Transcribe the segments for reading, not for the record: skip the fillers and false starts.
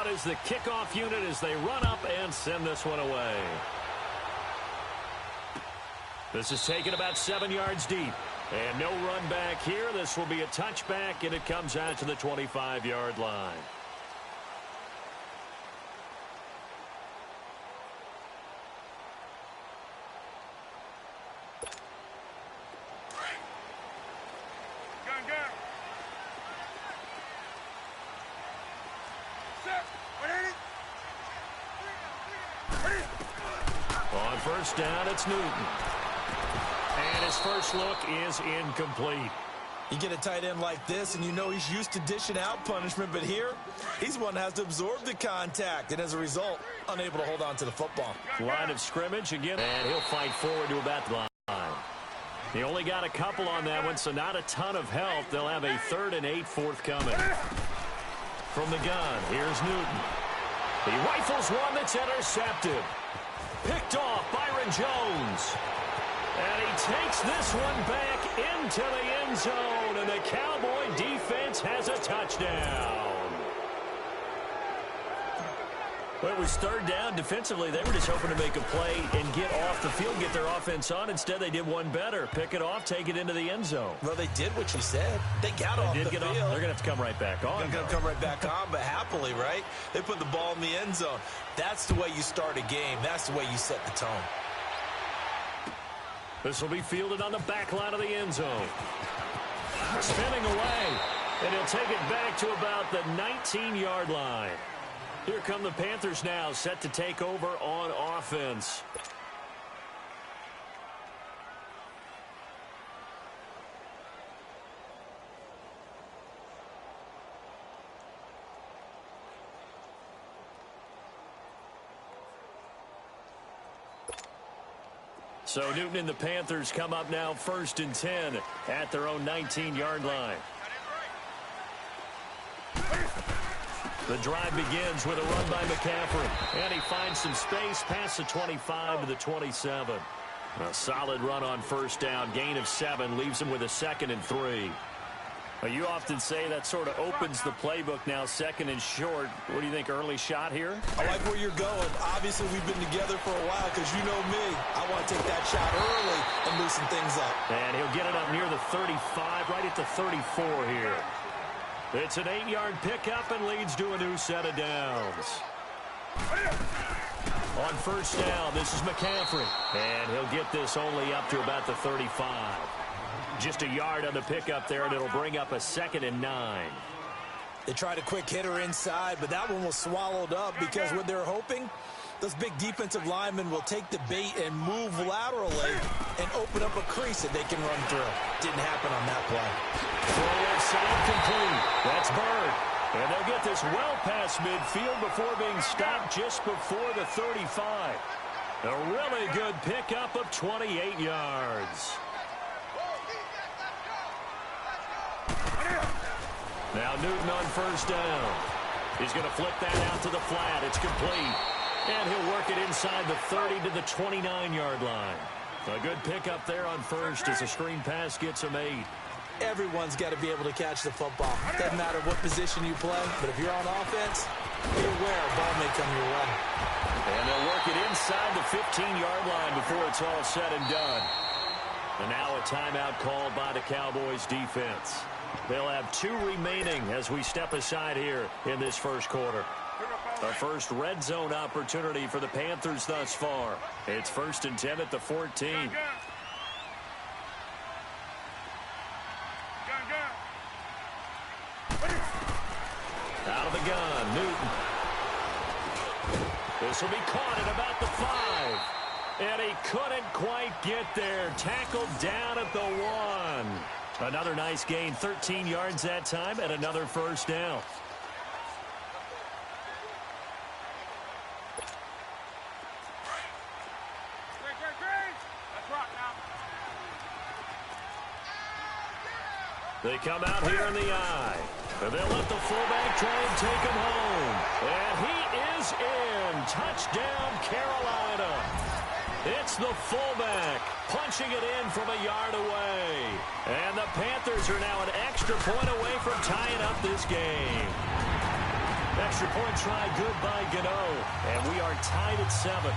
out as the kickoff unit as they run up and send this one away. This is taken about 7 yards deep. And no run back here. This will be a touchback, and it comes out to the 25-yard line. On first down, it's Newton. And his first look is incomplete. You get a tight end like this, and you know he's used to dishing out punishment, but here, he's one that has to absorb the contact, and as a result, unable to hold on to the football. Line of scrimmage again, and he'll fight forward to about the line. He only got a couple on that one, so not a ton of help. They'll have a 3rd and 8 forthcoming. From the gun, here's Newton. He rifles one that's intercepted. Picked off Byron Jones. And he takes this one back into the end zone, and the Cowboy defense has a touchdown. Well, it was 3rd down. Defensively, they were just hoping to make a play and get off the field, get their offense on. Instead, they did one better. Pick it off, take it into the end zone. Well, they did what you said. They got off the field. They're going to have to come right back on. They're going to come right back on, but happily, right? They put the ball in the end zone. That's the way you start a game. That's the way you set the tone. This will be fielded on the back line of the end zone. Spinning away, and he'll take it back to about the 19-yard line. Here come the Panthers now, set to take over on offense. So Newton and the Panthers come up now 1st and 10 at their own 19-yard line. The drive begins with a run by McCaffrey. And he finds some space past the 25 to the 27. A solid run on first down. Gain of 7 leaves him with a 2nd and 3. Well, you often say that sort of opens the playbook now, 2nd and short. What do you think, early shot here? I like where you're going. Obviously, we've been together for a while because you know me. I want to take that shot early and loosen things up. And he'll get it up near the 35, right at the 34 here. It's an 8-yard pickup and leads to a new set of downs. On first down, this is McCaffrey. And he'll get this only up to about the 35. Just a yard on the pickup there, and it'll bring up a 2nd and 9. They tried a quick hitter inside, but that one was swallowed up because what they're hoping, those big defensive linemen will take the bait and move laterally and open up a crease that they can run through. Didn't happen on that play. Full side complete. That's Bird. And they'll get this well past midfield before being stopped just before the 35. A really good pickup of 28 yards. Now Newton on first down. He's going to flip that out to the flat. It's complete. And he'll work it inside the 30 to the 29-yard line. A good pickup there on first as a screen pass gets him 8. Everyone's got to be able to catch the football. Doesn't matter what position you play, but if you're on offense, be aware a ball may come your way. And they'll work it inside the 15-yard line before it's all said and done. And now a timeout called by the Cowboys defense. They'll have 2 remaining as we step aside here in this first quarter. A first red zone opportunity for the Panthers thus far. It's 1st and 10 at the 14. Out of the gun, Newton. This will be caught at about the 5. And he couldn't quite get there. Tackled down at the 1. Another nice gain, 13 yards that time, and another first down. They come out here in the eye. And they'll let the fullback try and take him home. And he is in. Touchdown, Carolina. It's the fullback punching it in from a yard away. And the Panthers are now an extra point away from tying up this game. Extra point try, good by Gano. And we are tied at 7.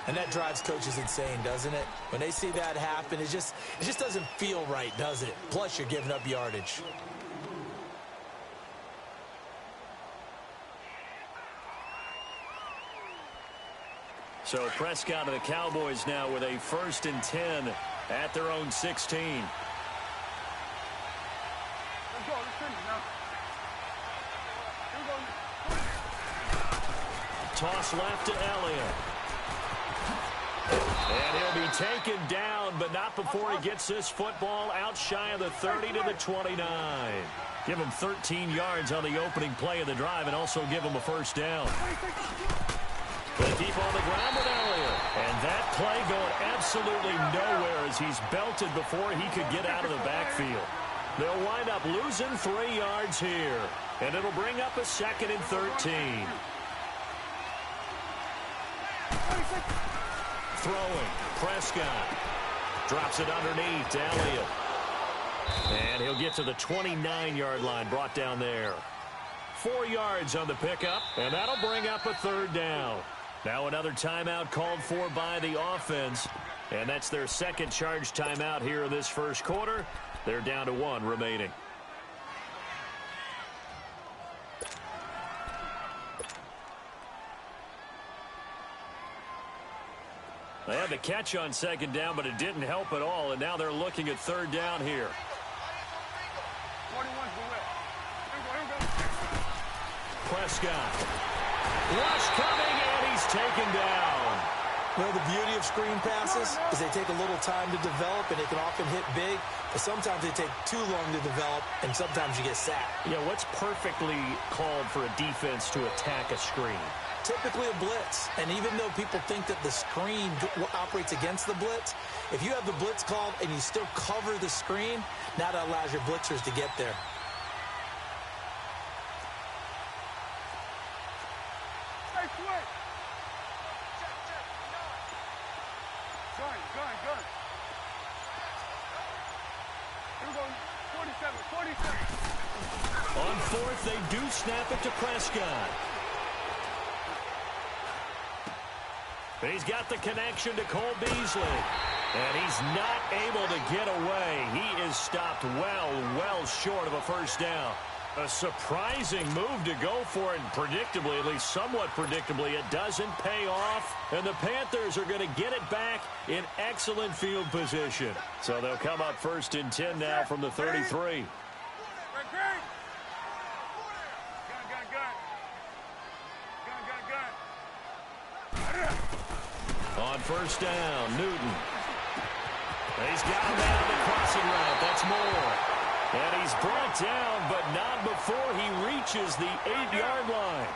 And that drives coaches insane, doesn't it? When they see that happen, it just doesn't feel right, does it? Plus, you're giving up yardage. So Prescott and the Cowboys now with a 1st and 10 at their own 16. Let's go. Let's finish now. Here we go. Toss left to Elliott. And he'll be taken down, but not before he gets this football out shy of the 30 to the 29. Give him 13 yards on the opening play of the drive and also give him a 1st down. They keep on the ground with Elliott. And that play going absolutely nowhere as he's belted before he could get out of the backfield. They'll wind up losing 3 yards here. And it'll bring up a 2nd and 13. Throwing. Prescott. Drops it underneath to Elliott. And he'll get to the 29-yard line, brought down there. 4 yards on the pickup, and that'll bring up a 3rd down. Now another timeout called for by the offense, and that's their 2nd charge timeout here in this 1st quarter. They're down to 1 remaining. They had the catch on 2nd down, but it didn't help at all, and now they're looking at 3rd down here. 41's the whip. Here we go. Prescott. Rush coming, and he's taken down. Well, the beauty of screen passes is they take a little time to develop, and they can often hit big, but sometimes they take too long to develop, and sometimes you get sacked. Yeah, what's perfectly called for a defense to attack a screen? Typically a blitz, and even though people think that the screen operates against the blitz, if you have the blitz called and you still cover the screen, now that allows your blitzers to get there. Hey, switch. Gun. Here we go. 47. On 4th, they do snap it to Prescott. He's got the connection to Cole Beasley. And he's not able to get away. He is stopped well short of a 1st down. A surprising move to go for it, and predictably, at least somewhat predictably, it doesn't pay off. And the Panthers are going to get it back in excellent field position. So they'll come up 1st and 10 now from the 33. On 1st down, Newton. He's got him down the crossing route. That's Moore. And he's brought down, but not before he reaches the 8-yard line.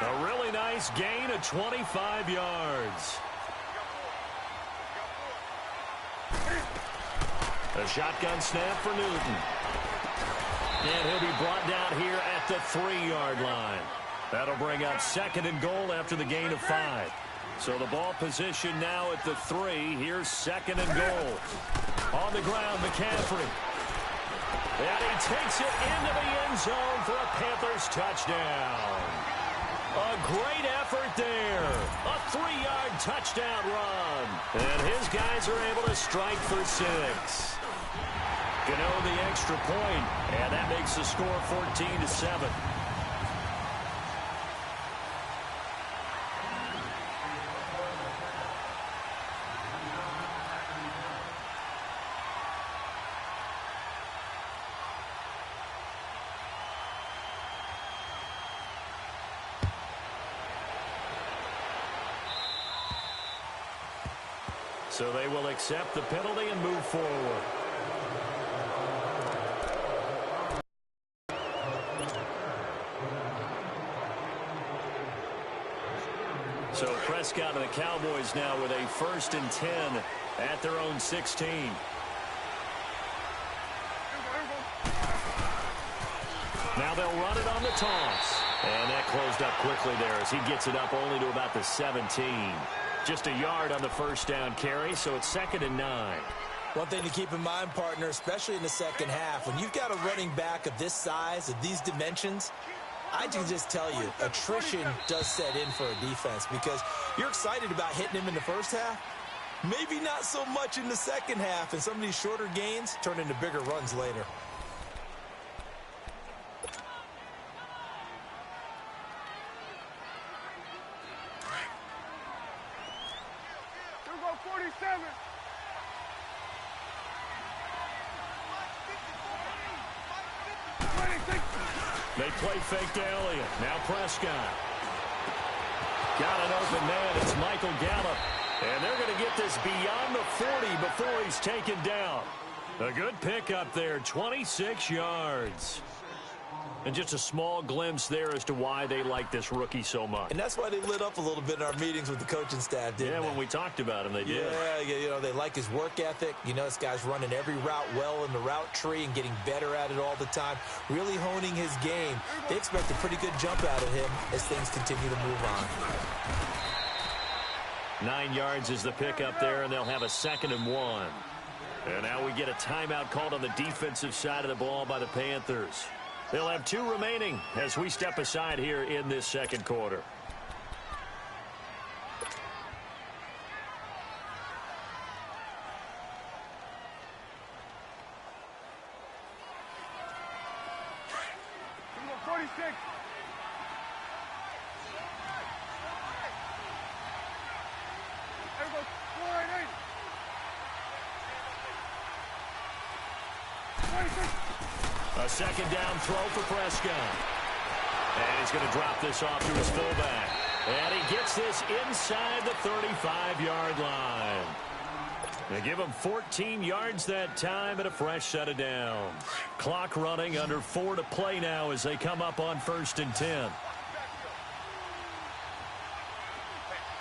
A really nice gain of 25 yards. A shotgun snap for Newton. And he'll be brought down here at the 3-yard line. That'll bring up 2nd and goal after the gain of 5. So the ball position now at the 3. Here's 2nd and goal. On the ground, McCaffrey. And he takes it into the end zone for a Panthers touchdown. A great effort there. A 3-yard touchdown run. And his guys are able to strike for 6. Gano the extra point, and that makes the score 14-7. So they will accept the penalty and move forward. So Prescott and the Cowboys now with a 1st and 10 at their own 16. they'll run it on the toss. And that closed up quickly there as he gets it up only to about the 17. Just a yard on the first down carry, so it's 2nd and 9. One thing to keep in mind, partner, especially in the second half, when you've got a running back of this size, of these dimensions, I can just tell you, attrition does set in for a defense because you're excited about hitting him in the first half. Maybe not so much in the second half, and some of these shorter gains turn into bigger runs later. Here we go, 47. They play fake to Elliott. Now Prescott. Got an open man. It's Michael Gallup. And they're going to get this beyond the 40 before he's taken down. A good pickup there, 26 yards. And just a small glimpse there as to why they like this rookie so much. And that's why they lit up a little bit in our meetings with the coaching staff, didn't they? Yeah, when we talked about him, they did. Yeah, you know, they like his work ethic. You know, this guy's running every route well in the route tree and getting better at it all the time, really honing his game. They expect a pretty good jump out of him as things continue to move on. 9 yards is the pickup there, and they'll have a 2nd and 1. And now we get a timeout called on the defensive side of the ball by the Panthers. They'll have 2 remaining as we step aside here in this second quarter. Here we go, 46. Here we go, 48. 26. A second down throw for Prescott. And he's going to drop this off to his fullback. And he gets this inside the 35-yard line. They give him 14 yards that time and a fresh set of downs. Clock running, under 4 to play now as they come up on 1st and 10. Here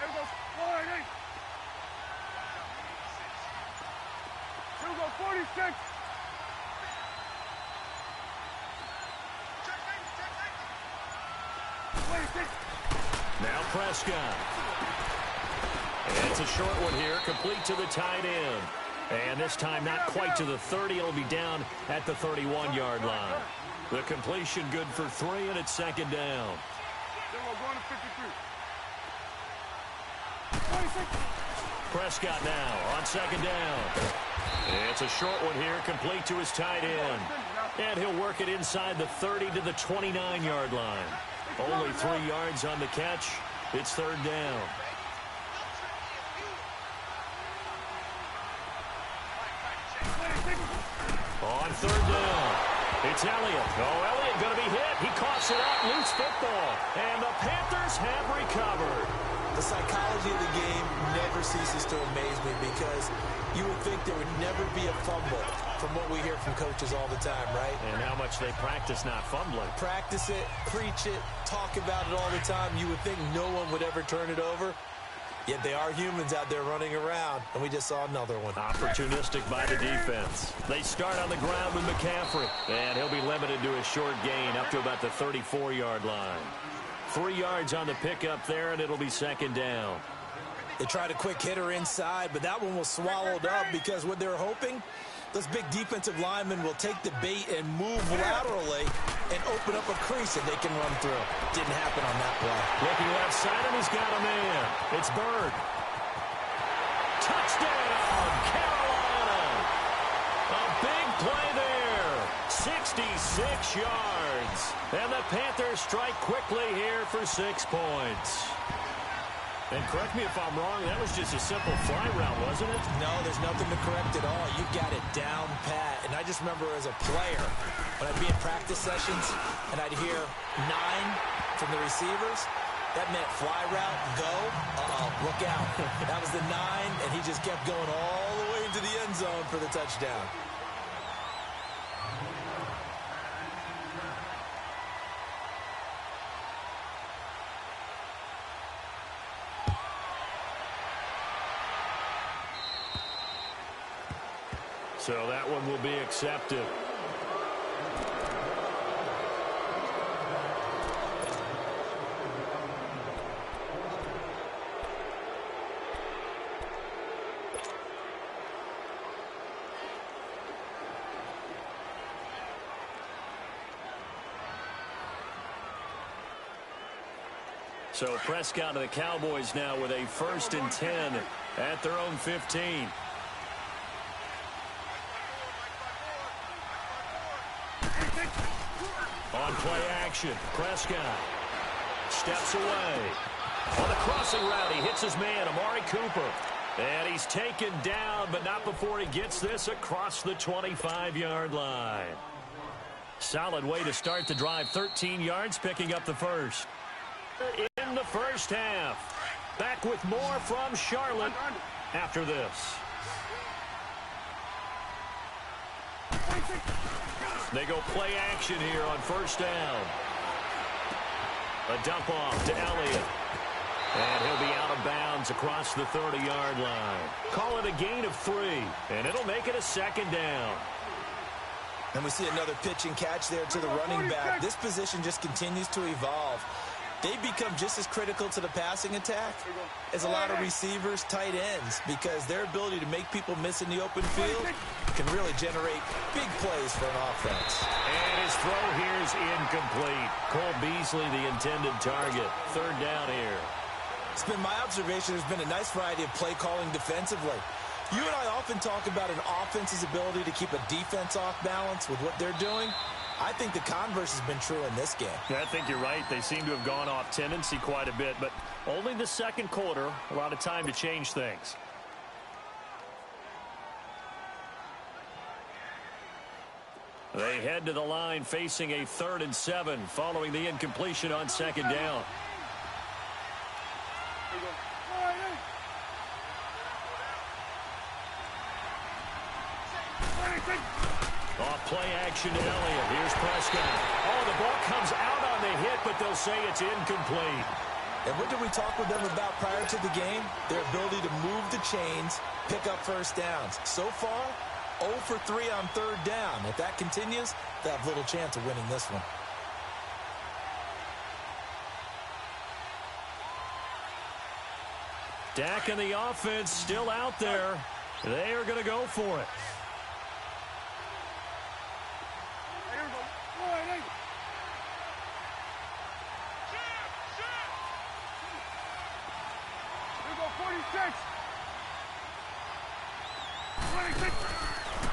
we go, 48. Here we go, 46. Now Prescott. And it's a short one here, complete to the tight end. And this time not quite to the 30. It'll be down at the 31-yard line. The completion good for 3, and it's 2nd down. Then we're going to 53. 26. Prescott now on 2nd down. It's a short one here, complete to his tight end. And he'll work it inside the 30 to the 29-yard line. Only 3 yards on the catch. It's 3rd down. On 3rd down, it's Elliott. Oh, Elliott going to be hit. He coughs it up, loose football. And the Panthers have recovered. The psychology of the game never ceases to amaze me because you would think there would never be a fumble from what we hear from coaches all the time, right? And how much they practice not fumbling. Practice it, preach it, talk about it all the time. You would think no one would ever turn it over. Yet they are humans out there running around, and we just saw another one. Opportunistic by the defense. They start on the ground with McCaffrey, and he'll be limited to a short gain up to about the 34-yard line. 3 yards on the pickup there, and it'll be 2nd down. They tried a quick hitter inside, but that one was swallowed up because what they're hoping, those big defensive linemen will take the bait and move laterally and open up a crease that they can run through. Didn't happen on that play. Looking left side, and he's got a man. It's Bird. Touchdown, Carolina. A big play there. 66 yards. And the Panthers strike quickly here for 6 points. And correct me if I'm wrong, that was just a simple fly route, wasn't it? No, there's nothing to correct at all. You got it down pat. And I just remember as a player, when I'd be in practice sessions and I'd hear 9 from the receivers, that meant fly route, go, look out. That was the 9, and he just kept going all the way into the end zone for the touchdown. So that one will be accepted. So Prescott and the Cowboys now with a 1st and 10 at their own 15. On play action, Prescott steps away. On the crossing route, he hits his man, Amari Cooper. And he's taken down, but not before he gets this across the 25-yard line. Solid way to start the drive. 13 yards, picking up the first. In the first half. Back with more from Charlotte after this. They go play action here on 1st down. A dump off to Elliott. And he'll be out of bounds across the 30-yard line. Call it a gain of 3, and it'll make it a 2nd down. And we see another pitch and catch there to the running back. This position just continues to evolve. They become just as critical to the passing attack as a lot of receivers, tight ends, because their ability to make people miss in the open field can really generate big plays for an offense. And his throw here is incomplete. Cole Beasley, the intended target. 3rd down here. It's been my observation there's been a nice variety of play calling defensively. You and I often talk about an offense's ability to keep a defense off balance with what they're doing. I think the converse has been true in this game. Yeah, I think you're right. They seem to have gone off tendency quite a bit, but only the 2nd quarter. A lot of time to change things. They head to the line facing a 3rd and 7 following the incompletion on 2nd down. Off play action to Elliott. Here's Prescott. Oh, the ball comes out on the hit, but they'll say it's incomplete. And what did we talk with them about prior to the game? Their ability to move the chains, pick up 1st downs. So far, 0 for 3 on 3rd down. If that continues, they have little chance of winning this one. Dak and the offense still out there. They are going to go for it.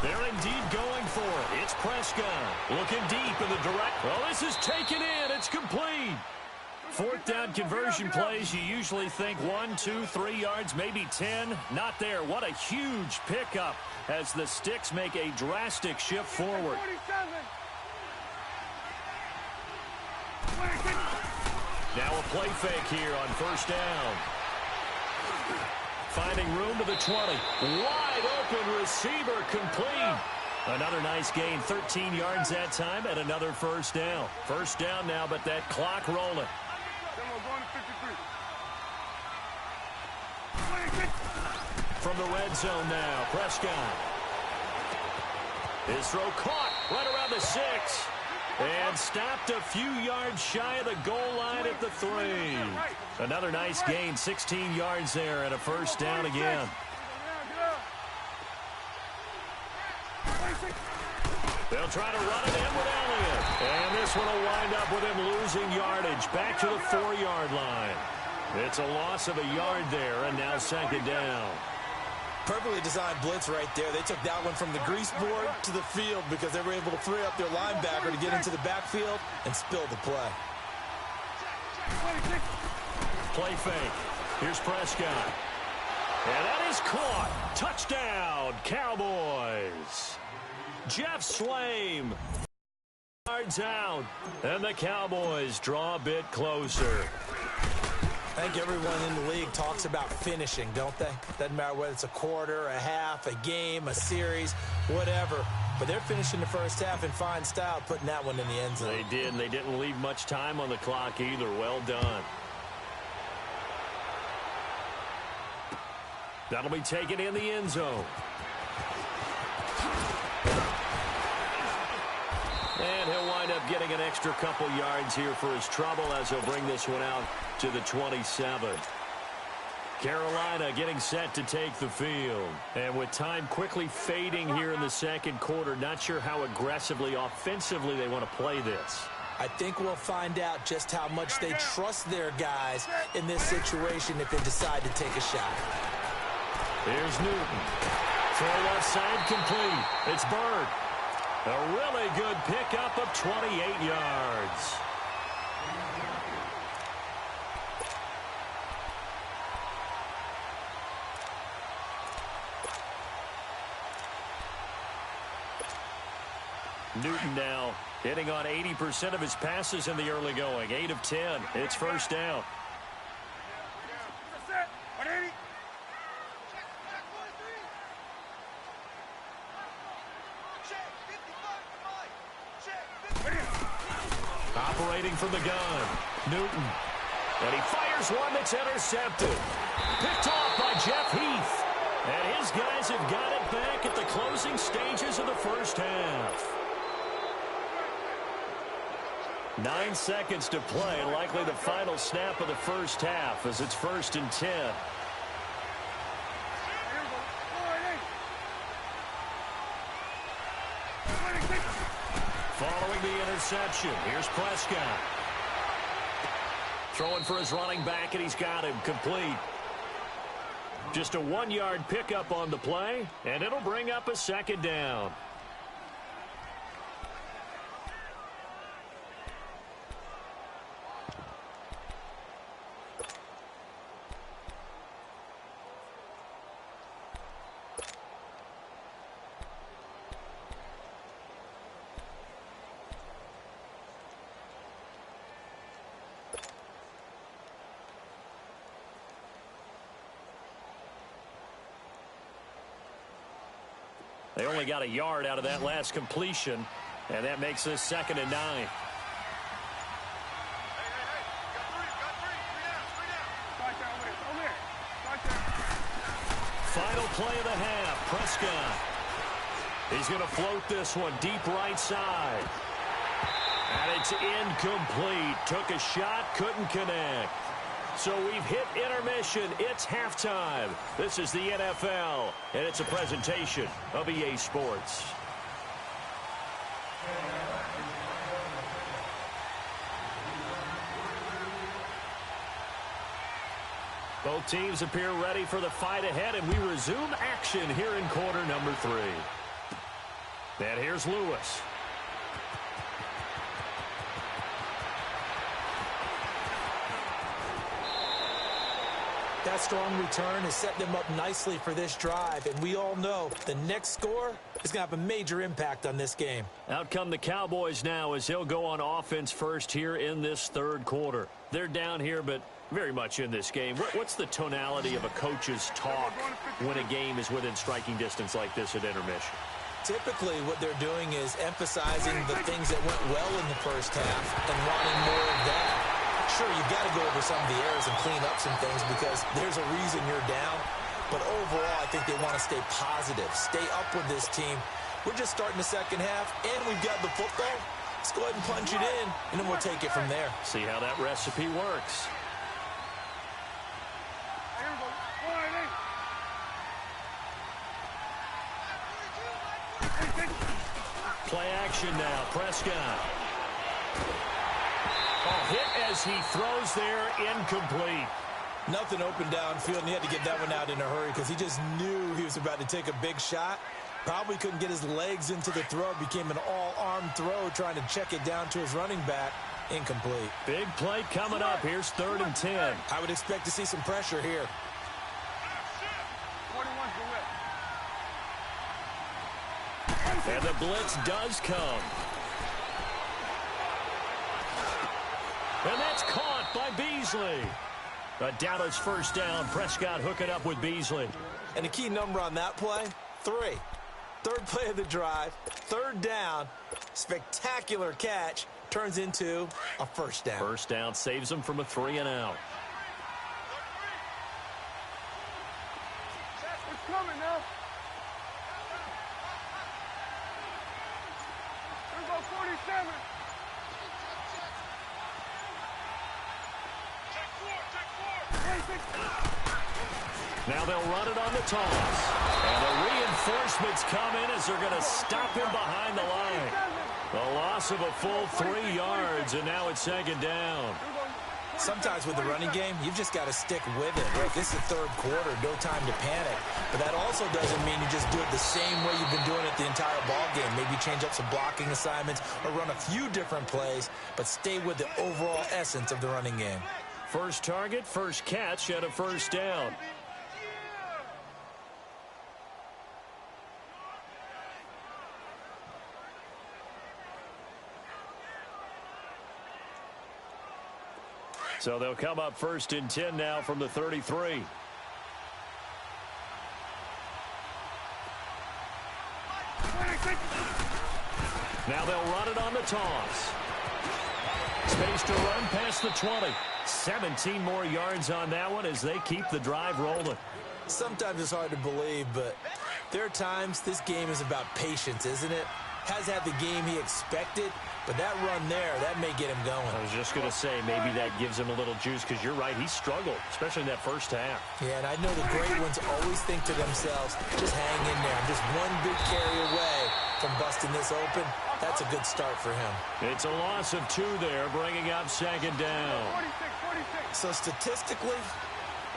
They're indeed going for it. It's Prescott looking deep in the direct. Well, this is taken in. It's complete. 4th down conversion plays, you usually think 1, 2, 3 yards, maybe 10. Not there. What a huge pickup as the Sticks make a drastic shift forward. Now a play fake here on 1st down. Finding room to the 20. Wide open receiver complete. Another nice gain, 13 yards that time, and another 1st down. 1st down now, but that clock rolling. From the red zone now, Prescott. His throw caught right around the 6. And stopped a few yards shy of the goal line at the 3. Another nice gain, 16 yards there, and a 1st down again. They'll try to run it in with Elliott. And this one will wind up with him losing yardage back to the 4-yard line. It's a loss of a yard there, and now 2nd down. Perfectly designed blitz right there. They took that one from the grease board to the field because they were able to free up their linebacker to get into the backfield and spill the play. Play fake. Here's Prescott. And that is caught. Touchdown, Cowboys. Jeff Swaim. Yards out. And the Cowboys draw a bit closer. I think everyone in the league talks about finishing, don't they? Doesn't matter whether it's a quarter, a half, a game, a series, whatever. But they're finishing the first half in fine style, putting that one in the end zone. They did, and they didn't leave much time on the clock either. Well done. That'll be taken in the end zone. And he'll wind up getting an extra couple yards here for his trouble as he'll bring this one out to the 27. Carolina getting set to take the field. And with time quickly fading here in the 2nd quarter, not sure how aggressively, offensively they want to play this. I think we'll find out just how much they trust their guys in this situation if they decide to take a shot. Here's Newton. Throw left side complete. It's Bird. A really good pickup of 28 yards. Newton now hitting on 80% of his passes in the early going. 8 of 10. It's first down. Operating from the gun, Newton. And he fires one that's intercepted. Picked off by Jeff Heath. And his guys have got it back at the closing stages of the first half. 9 seconds to play, likely the final snap of the first half as it's 1st and 10. Following the interception, here's Prescott. Throwing for his running back, and he's got him complete. Just a 1-yard pickup on the play, and it'll bring up a second down. They only got a yard out of that last completion, and that makes this 2nd and 9. Final play of the half, Prescott. He's going to float this one deep right side. And it's incomplete. Took a shot, couldn't connect. So we've hit intermission. It's halftime. This is the NFL, and it's a presentation of EA Sports. Both teams appear ready for the fight ahead, and we resume action here in quarter number 3. And here's Lewis. That strong return has set them up nicely for this drive, and we all know the next score is going to have a major impact on this game. Out come the Cowboys now as he'll go on offense first here in this 3rd quarter. They're down here, but very much in this game. What's the tonality of a coach's talk when a game is within striking distance like this at intermission? Typically, what they're doing is emphasizing the things that went well in the first half and wanting more of that. Sure, you've got to go over some of the errors and clean up some things because there's a reason you're down. But overall, I think they want to stay positive, stay up with this team. We're just starting the second half, and we've got the football. Let's go ahead and punch it in, and then we'll take it from there. See how that recipe works. Play action now, Prescott. Hit as he throws there, incomplete. Nothing open downfield, and he had to get that one out in a hurry because he just knew he was about to take a big shot. Probably couldn't get his legs into the throw. Became an all-arm throw, trying to check it down to his running back. Incomplete. Big play coming up. Here's 3rd and 10. I would expect to see some pressure here. And the blitz does come. And that's caught by Beasley. A Dallas first down. Prescott hooking up with Beasley. And the key number on that play, 3. 3rd play of the drive, 3rd down. Spectacular catch. Turns into a first down. First down saves them from a 3 and out. It's coming now. There's about 47. Now they'll run it on the toss. And the reinforcements come in as they're going to stop him behind the line. A loss of a full 3 yards, and now it's second down. Sometimes with the running game, you've just got to stick with it. Right? This is the third quarter, no time to panic. But that also doesn't mean you just do it the same way you've been doing it the entire ball game. Maybe change up some blocking assignments or run a few different plays, but stay with the overall essence of the running game. First target, first catch, and a first down. So they'll come up first and 10 now from the 33. Now they'll run it on the toss. Space to run past the 20. 17 more yards on that one as they keep the drive rolling. Sometimes it's hard to believe, but there are times this game is about patience, isn't it? Has had the game he expected, but that run there, that may get him going. I was just going to say, maybe that gives him a little juice because you're right, he struggled, especially in that first half. Yeah, and I know the great ones always think to themselves, just hang in there. I'm just one big carry away from busting this open. That's a good start for him. It's a loss of 2 there, bringing up second down. 46. So statistically,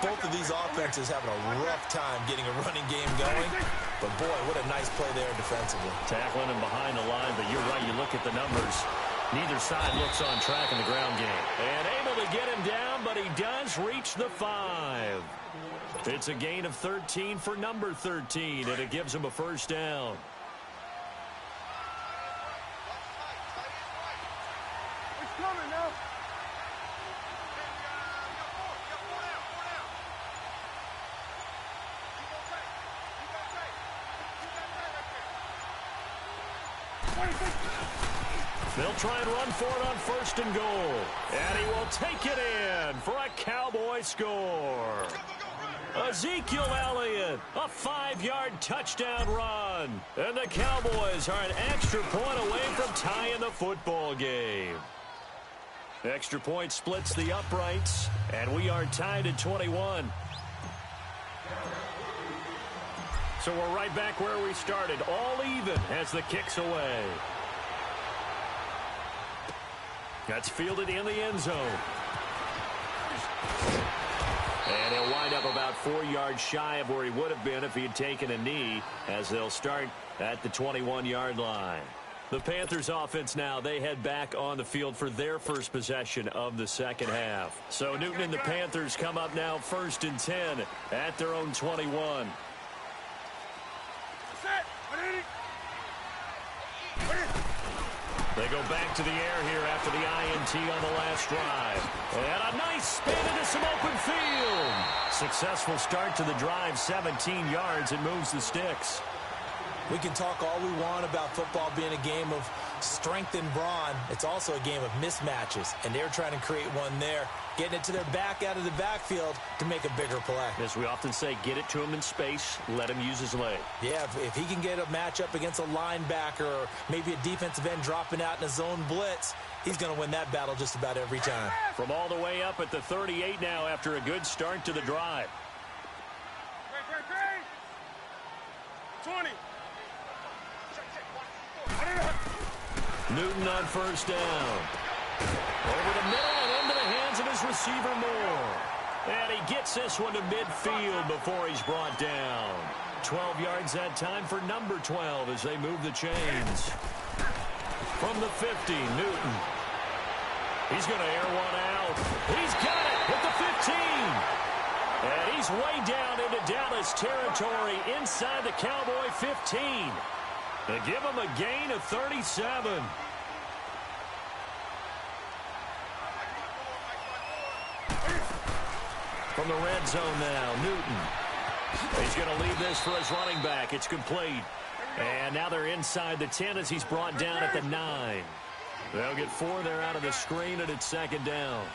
both of these offenses having a rough time getting a running game going. But, boy, what a nice play there defensively. Tackling him behind the line, but you're right, you look at the numbers. Neither side looks on track in the ground game. And able to get him down, but he does reach the 5. It's a gain of 13 for number 13, and it gives him a first down. It's coming now. They'll try and run for it on first and goal. And he will take it in for a Cowboy score. Ezekiel Elliott, a 5-yard touchdown run. And the Cowboys are an extra point away from tying the football game. Extra point splits the uprights, and we are tied at 21. So we're right back where we started, all even as the kick's away. That's fielded in the end zone. And he'll wind up about 4 yards shy of where he would have been if he had taken a knee, as they'll start at the 21-yard line. The Panthers offense now, they head back on the field for their first possession of the second half. So Newton and the Panthers come up now first and 10 at their own 21. They go back to the air here after the INT on the last drive. And a nice spin into some open field. Successful start to the drive, 17 yards, and moves the sticks. We can talk all we want about football being a game of strength and brawn. It's also a game of mismatches, and they're trying to create one there, getting it to their back out of the backfield to make a bigger play. As we often say, get it to him in space, let him use his leg. Yeah, if he can get a matchup against a linebacker or maybe a defensive end dropping out in a zone blitz, he's going to win that battle just about every time. From all the way up at the 38 now after a good start to the drive. 20. Newton on first down. Over the middle and into the hands of his receiver Moore. And he gets this one to midfield before he's brought down. 12 yards that time for number 12 as they move the chains. From the 50, Newton. He's going to air one out. He's got it at the 15. And he's way down into Dallas territory inside the Cowboy 15. They give him a gain of 37. From the red zone now, Newton. He's going to leave this for his running back. It's complete. And now they're inside the 10 as he's brought down at the 9. They'll get 4 there out of the screen, and it's second down.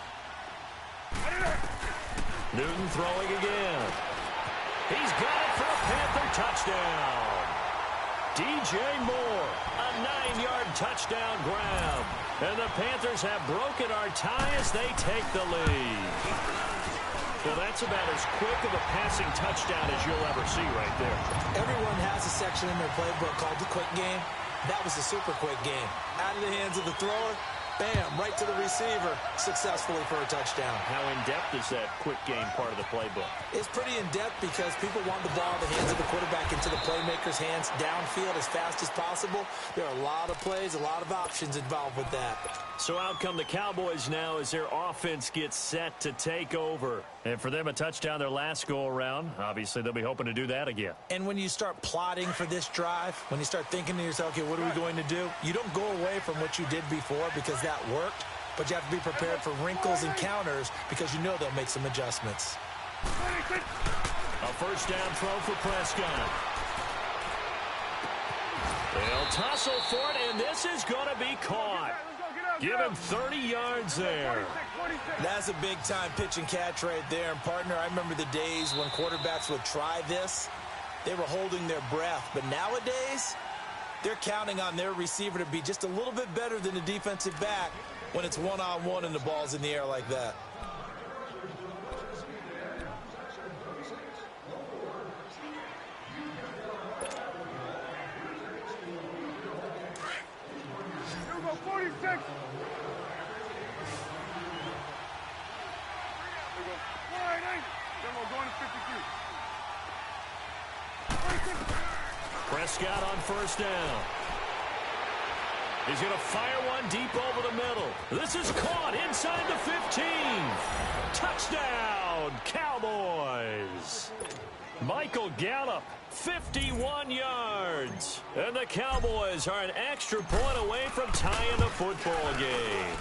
Newton throwing again. He's got it for a Panther touchdown. DJ Moore, a 9-yard touchdown grab. And the Panthers have broken our tie as they take the lead. Well, that's about as quick of a passing touchdown as you'll ever see right there. Everyone has a section in their playbook called the quick game. That was a super quick game. Out of the hands of the thrower, bam, right to the receiver, successfully for a touchdown. How in-depth is that quick game part of the playbook? It's pretty in-depth because people want the ball in the hands of the quarterback into the playmaker's hands downfield as fast as possible. There are a lot of plays, a lot of options involved with that. So out come the Cowboys now as their offense gets set to take over. And for them, a touchdown their last go-around. Obviously, they'll be hoping to do that again. And when you start plotting for this drive, when you start thinking to yourself, okay, what are we going to do? You don't go away from what you did before because that worked, but you have to be prepared for wrinkles and counters because you know they'll make some adjustments. A first down throw for Prescott. They'll tussle for it, and this is going to be caught. Give him 30 yards there. That's a big-time pitch and catch right there. And, partner, I remember the days when quarterbacks would try this. They were holding their breath. But nowadays, they're counting on their receiver to be just a little bit better than the defensive back when it's one-on-one and the ball's in the air like that. Here we go, 46. Prescott on first down. He's going to fire one deep over the middle. This is caught inside the 15. Touchdown, Cowboys. Michael Gallup, 51 yards. And the Cowboys are an extra point away from tying the football game.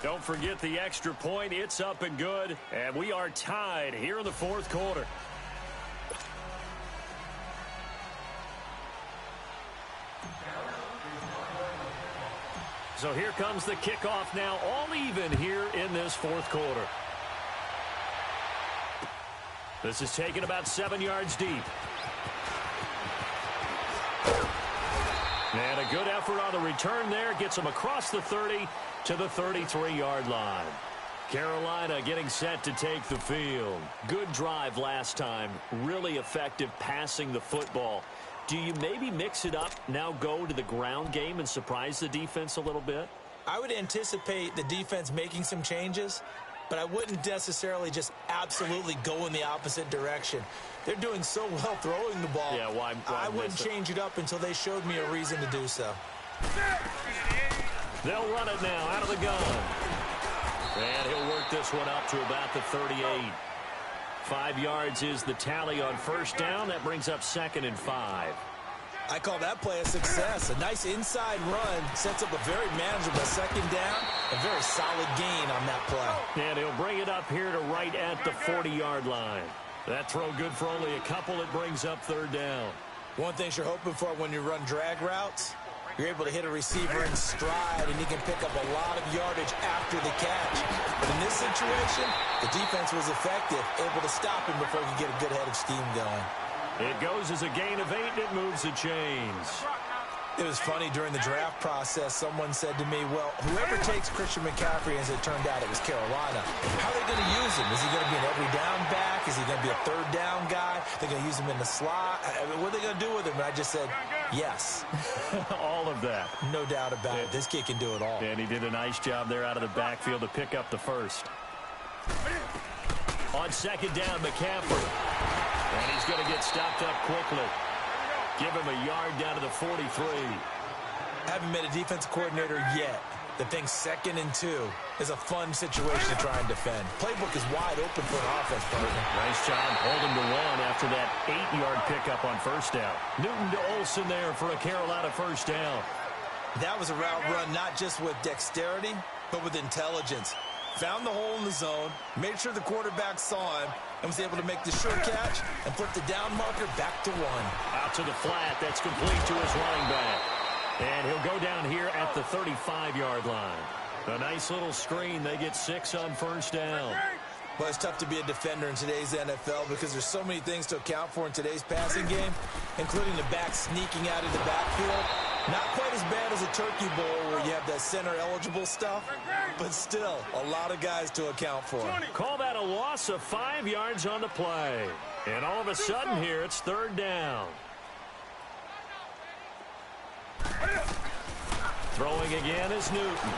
Don't forget the extra point. It's up and good. And we are tied here in the fourth quarter. So here comes the kickoff now, all even here in this fourth quarter. This is taken about 7 yards deep. And a good effort on the return there. Gets them across the 30 to the 33-yard line. Carolina getting set to take the field. Good drive last time. Really effective passing the football. Do you maybe mix it up, now go to the ground game and surprise the defense a little bit? I would anticipate the defense making some changes, but I wouldn't necessarily just absolutely go in the opposite direction. They're doing so well throwing the ball. Yeah, why I wouldn't change it up until they showed me a reason to do so. They'll run it now out of the gun. And he'll work this one up to about the 38. 5 yards is the tally on first down. That brings up 2nd and 5. I call that play a success. A nice inside run sets up a very manageable second down. A very solid gain on that play. And he'll bring it up here to right at the 40-yard line. That throw good for only a couple. It brings up 3rd down. One thing you're hoping for when you run drag routes, you're able to hit a receiver in stride, and he can pick up a lot of yardage after the catch. But in this situation, the defense was effective, able to stop him before he could get a good head of steam going. It goes as a gain of 8, and it moves the chains. It was funny during the draft process. Someone said to me, well, whoever takes Christian McCaffrey, as it turned out, it was Carolina. How are they going to use him? Is he going to be an every down back? Is he going to be a 3rd down guy? They're going to use him in the slot? I mean, what are they going to do with him? And I just said, yes. All of that. No doubt about it. This kid can do it all. And he did a nice job there out of the backfield to pick up the first. On 2nd down, McCaffrey. And he's going to get stopped up quickly. Give him a yard down to the 43. Haven't met a defensive coordinator yet that thinks 2nd and 2 is a fun situation to try and defend. Playbook is wide open for an offense, partner. Nice job holding to 1 after that 8-yard pickup on first down. Newton to Olsen there for a Carolina first down. That was a route run not just with dexterity, but with intelligence. Found the hole in the zone, made sure the quarterback saw him, and was able to make the sure catch and flip the down marker back to 1. Out to the flat. That's complete to his running back. And he'll go down here at the 35-yard line. A nice little screen. They get 6 on first down. Well, it's tough to be a defender in today's NFL because there's so many things to account for in today's passing game, including the back sneaking out of the backfield. Not quite as bad as a turkey bowl where you have that center-eligible stuff, but still a lot of guys to account for. Call that a loss of 5 yards on the play. And all of a sudden here, it's 3rd down. Throwing again is Newton.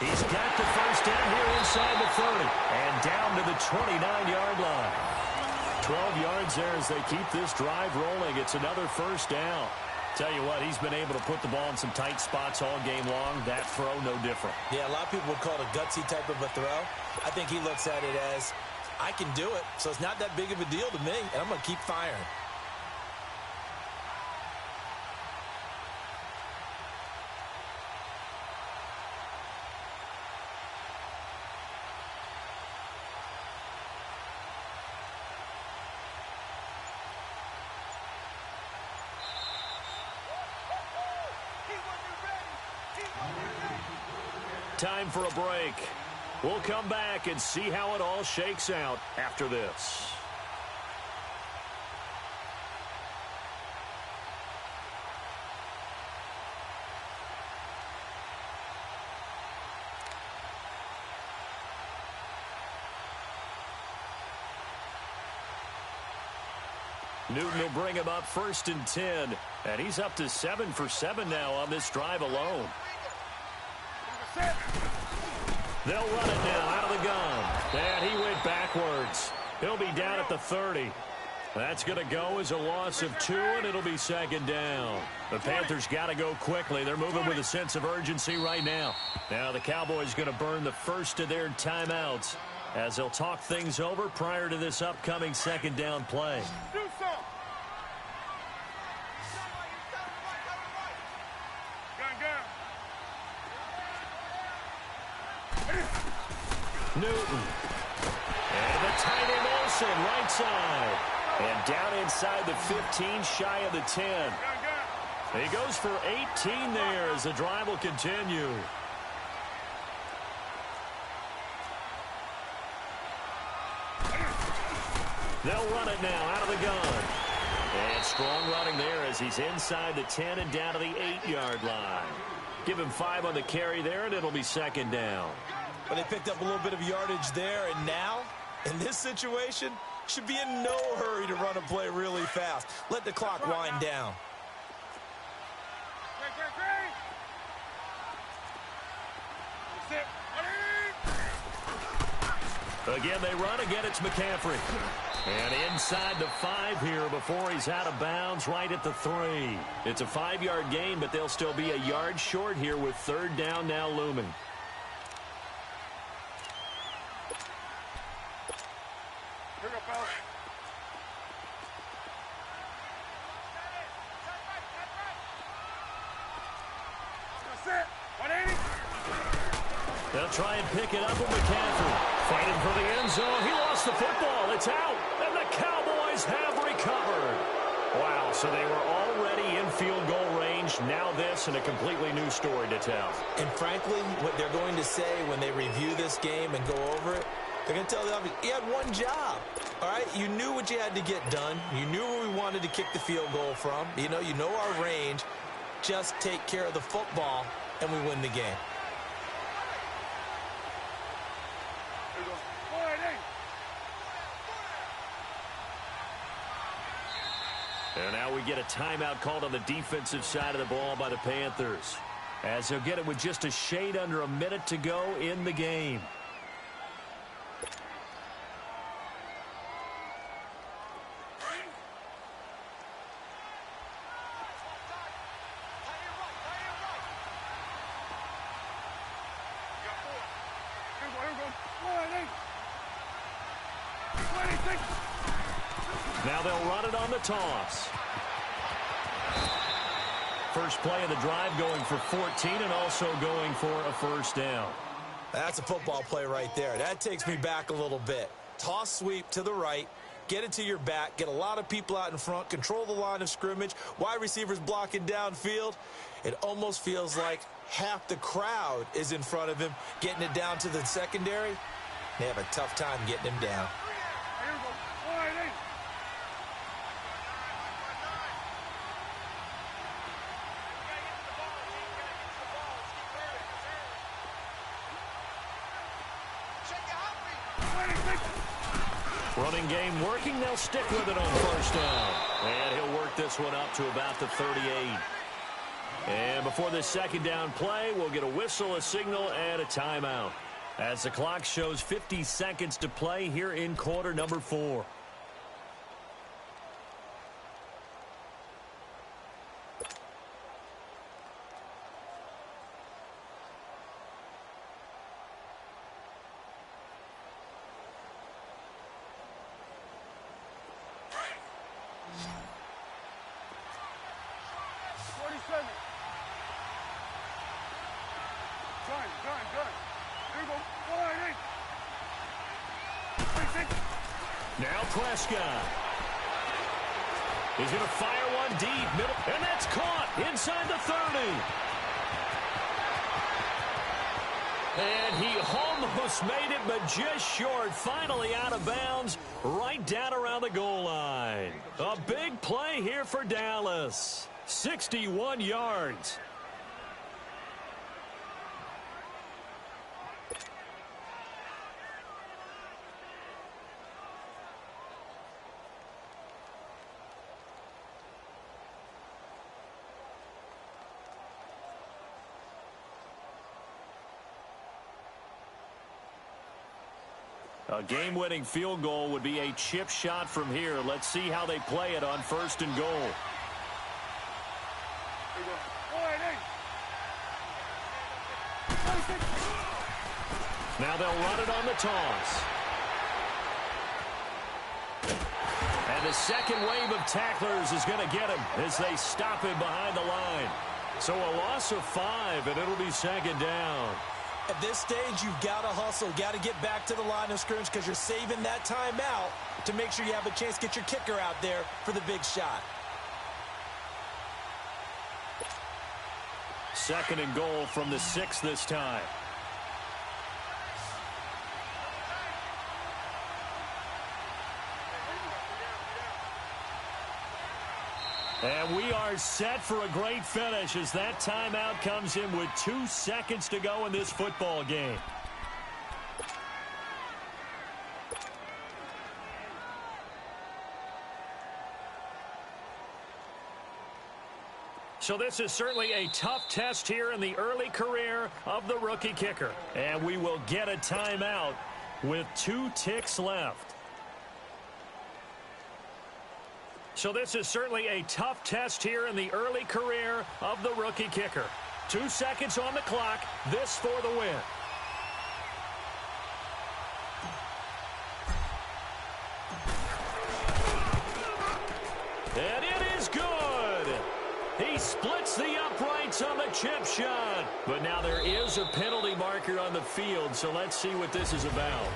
He's got the first down here inside the 30 and down to the 29-yard line. 12 yards there as they keep this drive rolling. It's another first down. Tell you what, he's been able to put the ball in some tight spots all game long. That throw, no different. Yeah, a lot of people would call it a gutsy type of a throw. I think he looks at it as, I can do it, so it's not that big of a deal to me, and I'm going to keep firing. Time for a break. We'll come back and see how it all shakes out after this. Newton will bring him up 1st and 10, and he's up to 7 for 7 now on this drive alone. They'll run it now out of the gun. And he went backwards. He'll be down at the 30. That's going to go as a loss of 2, and it'll be 2nd down. The Panthers got to go quickly. They're moving with a sense of urgency right now. Now the Cowboys going to burn the first of their timeouts as they'll talk things over prior to this upcoming 2nd down play. Do something. Newton. And the tight end Olsen, right side. And down inside the 15, shy of the 10. He goes for 18 there as the drive will continue. They'll run it now out of the gun. And strong running there as he's inside the 10 and down to the 8-yard line. Give him 5 on the carry there, and it'll be 2nd down. But they picked up a little bit of yardage there, and now, in this situation, should be in no hurry to run a play really fast. Let the clock wind down. Again, they run. Again, it's McCaffrey. And inside the 5 here before he's out of bounds right at the 3. It's a 5-yard gain, but they'll still be a yard short here with 3rd down now looming. Here we go, fellas. That's it. 180. They'll try and pick it up with McCaffrey. Fighting for the end zone. He lost the football. It's out. And the Cowboys have recovered. Wow, so they were already in field goal range. Now this and a completely new story to tell. And frankly, what they're going to say when they review this game and go over it, they're going to tell them, you had one job. All right, you knew what you had to get done. You knew where we wanted to kick the field goal from. You know our range. Just take care of the football, and we win the game. And now we get a timeout called on the defensive side of the ball by the Panthers, as they'll get it with just a shade under a minute to go in the game. Now they'll run it on the toss. First play of the drive going for 14 and also going for a 1st down. That's a football play right there. That takes me back a little bit. Toss sweep to the right, get it to your back, get a lot of people out in front, control the line of scrimmage, wide receivers blocking downfield. It almost feels like half the crowd is in front of him, getting it down to the secondary. They have a tough time getting him down. Running game working. They'll stick with it on 1st down. And he'll work this one up to about the 38. And before this second down play, we'll get a whistle, a signal, and a timeout, as the clock shows 50 seconds to play here in quarter number 4. Now Prescott. He's going to fire one deep, middle, and that's caught inside the 30. And he almost made it, but just short. Finally out of bounds, right down around the goal line. A big play here for Dallas. 61 yards. A game-winning field goal would be a chip shot from here. Let's see how they play it on 1st and goal. Now they'll run it on the toss. And the second wave of tacklers is going to get him as they stop him behind the line. So a loss of 5, and it'll be second down. At this stage, you've got to hustle, got to get back to the line of scrimmage because you're saving that timeout to make sure you have a chance to get your kicker out there for the big shot. 2nd and goal from the 6 this time. And we are set for a great finish as that timeout comes in with 2 seconds to go in this football game. So this is certainly a tough test here in the early career of the rookie kicker. And we will get a timeout with 2 ticks left. So this is certainly a tough test here in the early career of the rookie kicker. 2 seconds on the clock. This for the win. And it is good. He splits the uprights on the chip shot. But now there is a penalty marker on the field, so let's see what this is about.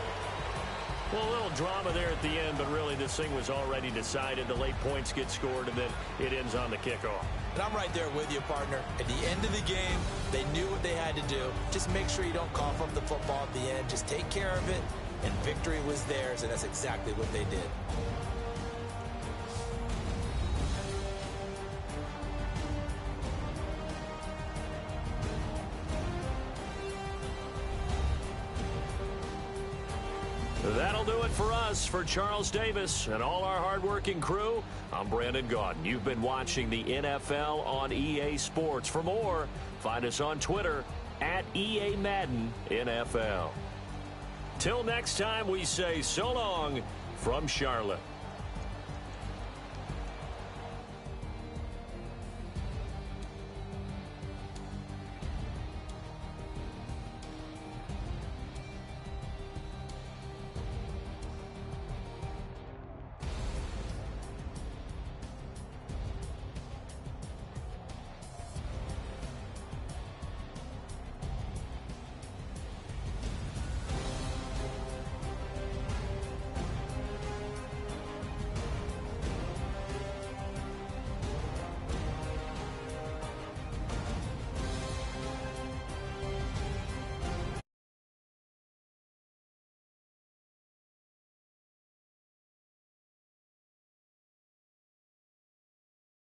Well, a little drama there at the end, but really this thing was already decided. The late points get scored, and then it ends on the kickoff. And I'm right there with you, partner. At the end of the game, they knew what they had to do. Just make sure you don't cough up the football at the end. Just take care of it, and victory was theirs, and that's exactly what they did. That'll do it for us. For Charles Davis and all our hardworking crew, I'm Brandon Gaudin. You've been watching the NFL on EA Sports. For more, find us on Twitter at EA Madden NFL. Till next time, we say so long from Charlotte.